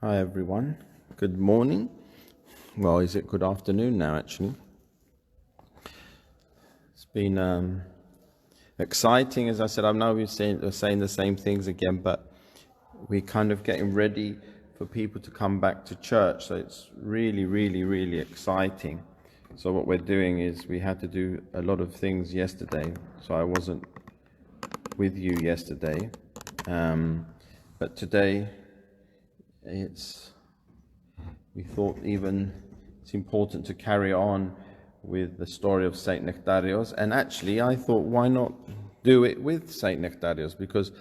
Hi everyone, good morning. Well, is it good afternoon now actually? It's been exciting, as I said. I know we're saying the same things again, but we're kind of getting ready for people to come back to church, so it's really exciting. So what we're doing is we had to do a lot of things yesterday, so I wasn't with you yesterday, but today we thought it's important to carry on with the story of Saint Nectarios, and actually I thought, why not do it with Saint Nectarios, because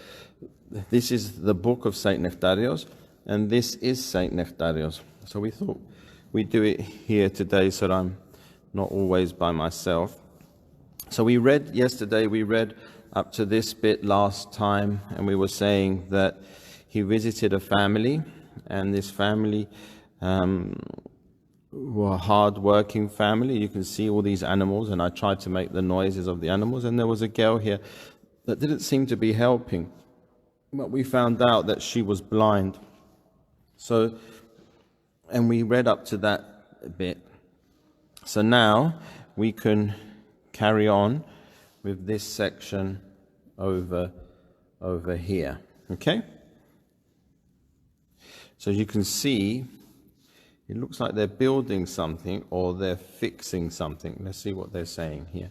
this is the book of Saint Nectarios and this is Saint Nectarios, so we thought we'd do it here today so that I'm not always by myself. So we read up to this bit last time, and we were saying that he visited a family, and this family were a hard-working family. You can see all these animals, and I tried to make the noises of the animals, and there was a girl here that didn't seem to be helping, but we found out that she was blind. So, and we read up to that bit. So now we can carry on with this section over here, okay? So you can see, it looks like they're building something or they're fixing something. Let's see what they're saying here.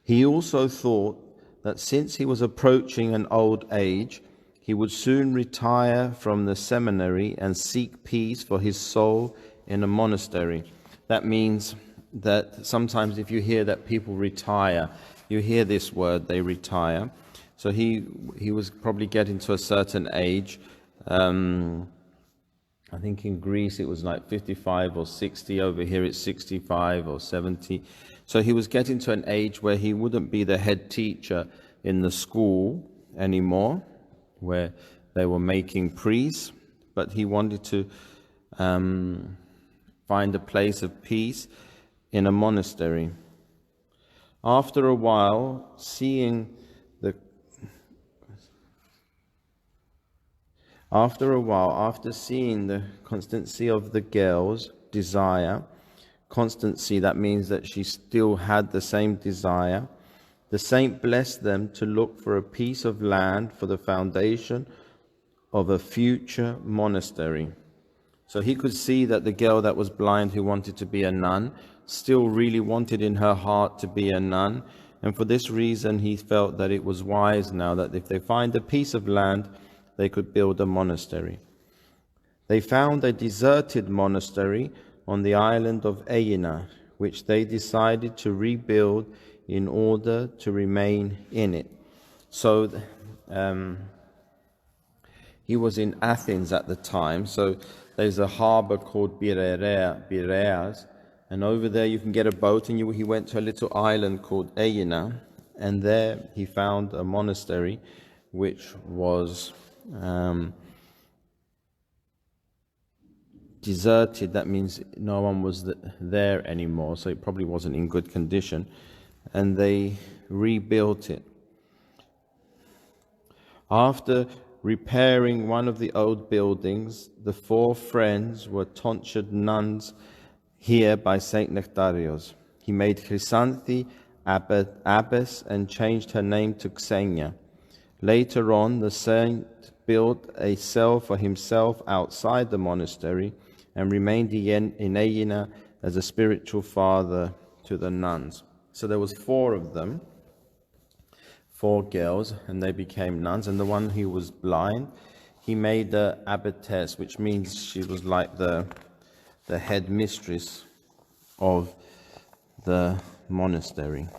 He also thought that since he was approaching an old age, he would soon retire from the seminary and seek peace for his soul in a monastery. That means that sometimes if you hear that people retire, you hear this word, they retire. So he was probably getting to a certain age. I think in Greece it was like 55 or 60, over here it's 65 or 70. So he was getting to an age where he wouldn't be the head teacher in the school anymore, where they were making priests, but he wanted to find a place of peace in a monastery. After a while, after seeing the constancy of the girl's desire, constancy, that means that she still had the same desire, the saint blessed them to look for a piece of land for the foundation of a future monastery. So he could see that the girl that was blind, who wanted to be a nun, still really wanted in her heart to be a nun, and for this reason he felt that it was wise now that if they find a piece of land, they could build a monastery. They found a deserted monastery on the island of Aegina, which they decided to rebuild in order to remain in it. So he was in Athens at the time, so there's a harbour called Piraeus, and over there you can get a boat, and he went to a little island called Aegina, and there he found a monastery which was deserted. That means no one was there anymore, so it probably wasn't in good condition, and they rebuilt it. After repairing one of the old buildings, the four friends were tonsured nuns here by Saint Nectarios. He made Chrysanthi abbess and changed her name to Xenia. Later on, the saint built a cell for himself outside the monastery and remained in Aegina as a spiritual father to the nuns. So there was four of them, 4 girls, and they became nuns. And the one who was blind, he made the abbess, which means she was like the head mistress of the monastery.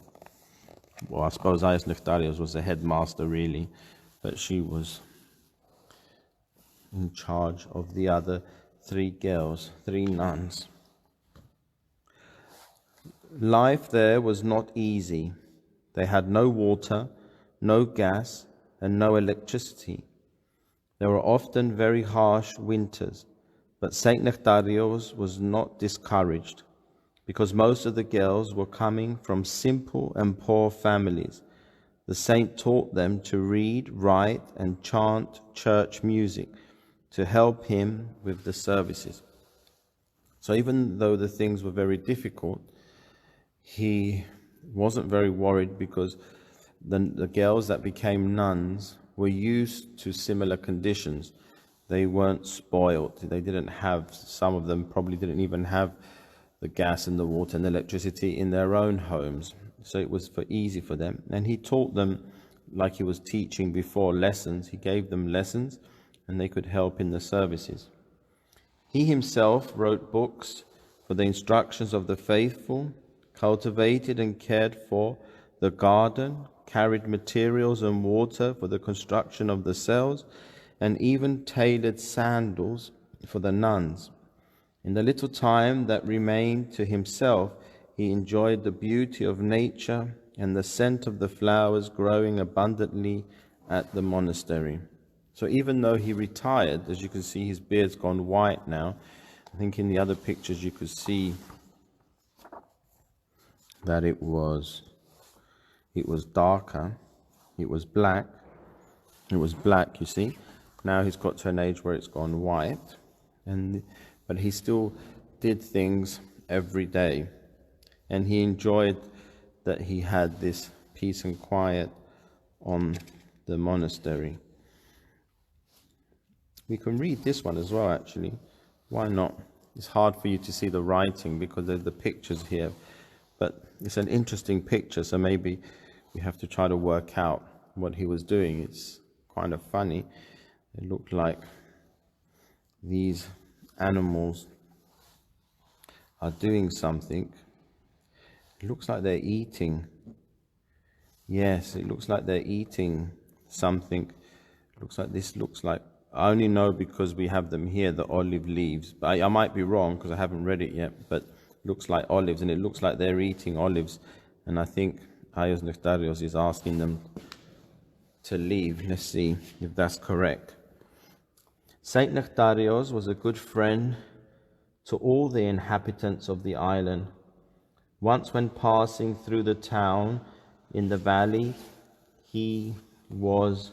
Well, I suppose Aias Nectarios was the headmaster really, but she was in charge of the other 3 girls, 3 nuns. Life there was not easy. They had no water, no gas, and no electricity. There were often very harsh winters, but Saint Nectarios was not discouraged, because most of the girls were coming from simple and poor families. The saint taught them to read, write, and chant church music, to help him with the services. So even though the things were very difficult, he wasn't very worried, because the girls that became nuns were used to similar conditions. They weren't spoiled. They didn't have, some of them probably didn't even have the gas and the water and the electricity in their own homes. So it was easy for them. And he taught them, like he was teaching before, lessons. He gave them lessons, and they could help in the services. He himself wrote books for the instructions of the faithful, cultivated and cared for the garden, carried materials and water for the construction of the cells, and even tailored sandals for the nuns. In the little time that remained to himself, he enjoyed the beauty of nature and the scent of the flowers growing abundantly at the monastery. So even though he retired, as you can see, his beard's gone white now. I think in the other pictures you could see that it was darker. It was black. It was black, you see. Now he's got to an age where it's gone white, but he still did things every day, and he enjoyed that he had this peace and quiet on the monastery. We can read this one as well, actually. Why not? It's hard for you to see the writing because of the pictures here, but it's an interesting picture, so maybe we have to try to work out what he was doing. It's kind of funny. It looked like these animals are doing something. It looks like they're eating. Yes, it looks like they're eating something. It looks like this looks like, I only know because we have them here, the olive leaves. But I might be wrong because I haven't read it yet, but it looks like olives, and it looks like they're eating olives. And I think Ayos Nectarios is asking them to leave. Let's see if that's correct. Saint Nectarios was a good friend to all the inhabitants of the island. Once when passing through the town in the valley, he was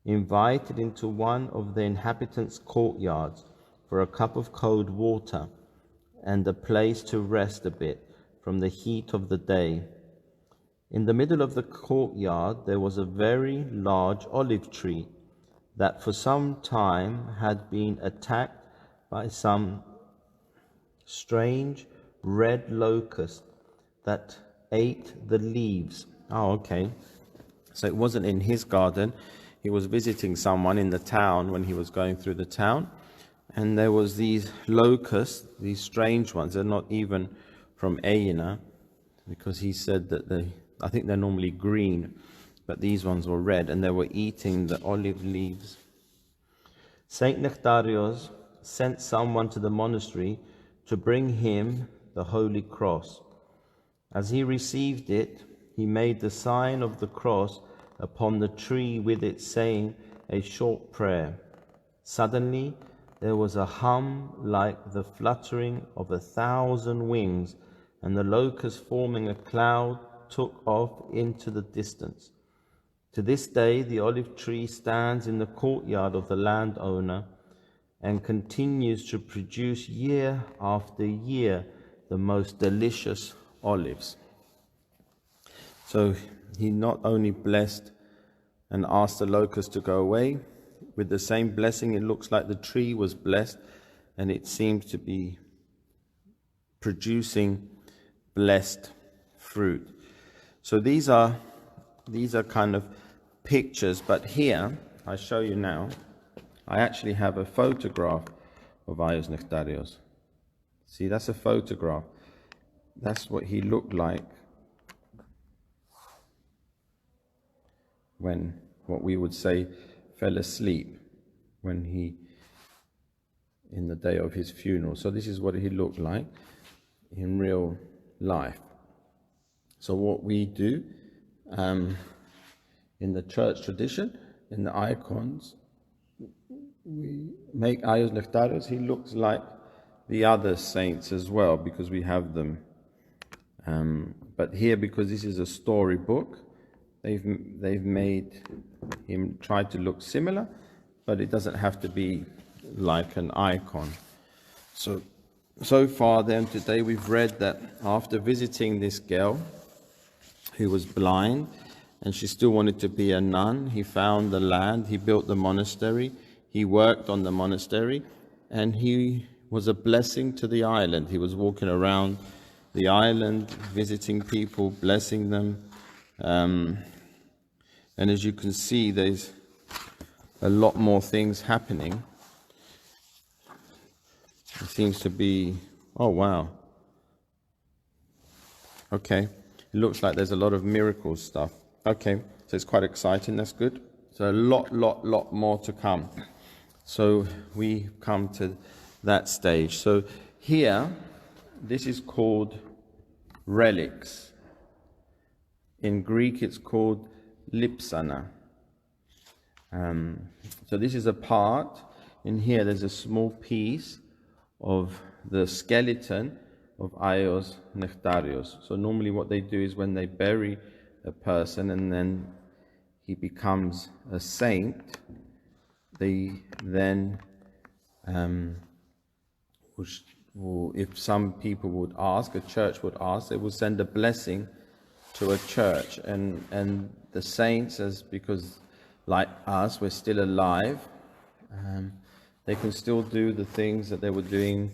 invited into one of the inhabitants' courtyards for a cup of cold water and a place to rest a bit from the heat of the day. In the middle of the courtyard there was a very large olive tree that for some time had been attacked by some strange red locust that ate the leaves. Oh, okay. So it wasn't in his garden. He was visiting someone in the town when he was going through the town, and there was these locusts, these strange ones. They're not even from Aina, because he said that I think they're normally green, but these ones were red, and they were eating the olive leaves. Saint Nectarios sent someone to the monastery to bring him the Holy Cross. As he received it, he made the sign of the cross upon the tree with it, saying a short prayer. Suddenly there was a hum like the fluttering of 1,000 wings, and the locust, forming a cloud, took off into the distance. To this day the olive tree stands in the courtyard of the landowner and continues to produce year after year the most delicious olives. So he not only blessed and asked the locust to go away, with the same blessing it looks like the tree was blessed, and it seems to be producing blessed fruit. So these are kind of pictures, but here I show you now, I actually have a photograph of Ayos Nectarios. See, that's a photograph. That's what he looked like when, what we would say, fell asleep when in the day of his funeral. So this is what he looked like in real life. So what we do in the church tradition, in the icons, we make Ayos Nectarios. He looks like the other saints as well, because we have them. But here, because this is a storybook, they've made him try to look similar, but it doesn't have to be like an icon. So far then today we've read that after visiting this girl who was blind and she still wanted to be a nun, he found the land, he built the monastery, he worked on the monastery, and he was a blessing to the island. He was walking around the island, visiting people, blessing them. And as you can see, there's a lot more things happening. It seems to be, oh wow. Okay, it looks like there's a lot of miracle stuff. Okay, so it's quite exciting, that's good. So a lot more to come. So we come to that stage. So here, this is called relics. In Greek, it's called lipsana. So this is a part. In here, there's a small piece of the skeleton of Aios Nektarios. So normally what they do is when they bury a person and then he becomes a saint, they then, if some people would ask, a church would ask, they would send a blessing to a church. And the saints, because like us, we're still alive, they can still do the things that they were doing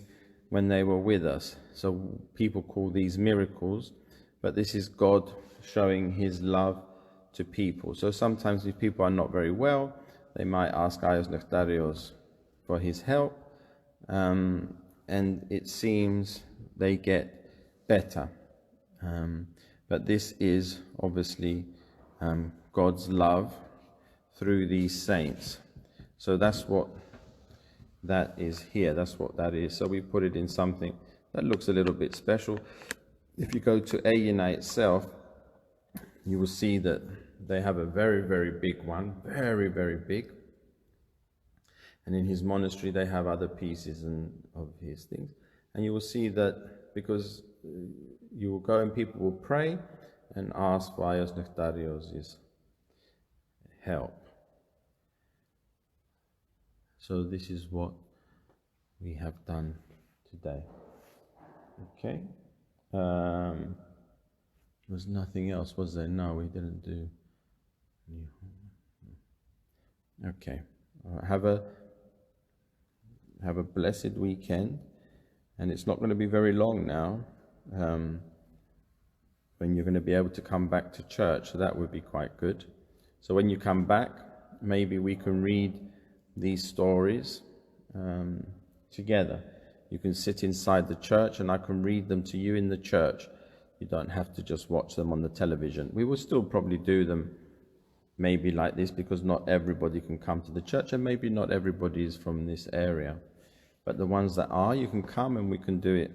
when they were with us. So people call these miracles, but this is God showing his love to people. So sometimes if people are not very well, they might ask Aios Nektarios for his help, and it seems they get better. But this is obviously God's love through these saints. So that's what that is here. That's what that is. So we put it in something that looks a little bit special. If you go to Aina itself, you will see that they have a very big one, very big. And in his monastery, they have other pieces of his things. And you will see that because you will go and people will pray and ask for Aios Nektarios' help. So this is what we have done today. Okay. There's nothing else, was there? No, we didn't do. Okay. Have a blessed weekend, and it's not going to be very long now when you're going to be able to come back to church, so that would be quite good. So when you come back, maybe we can read these stories together. You can sit inside the church and I can read them to you in the church. You don't have to just watch them on the television. We will still probably do them maybe like this because not everybody can come to the church and maybe not everybody is from this area. But the ones that are, you can come and we can do it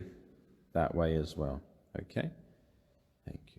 that way as well. Okay? Thank you.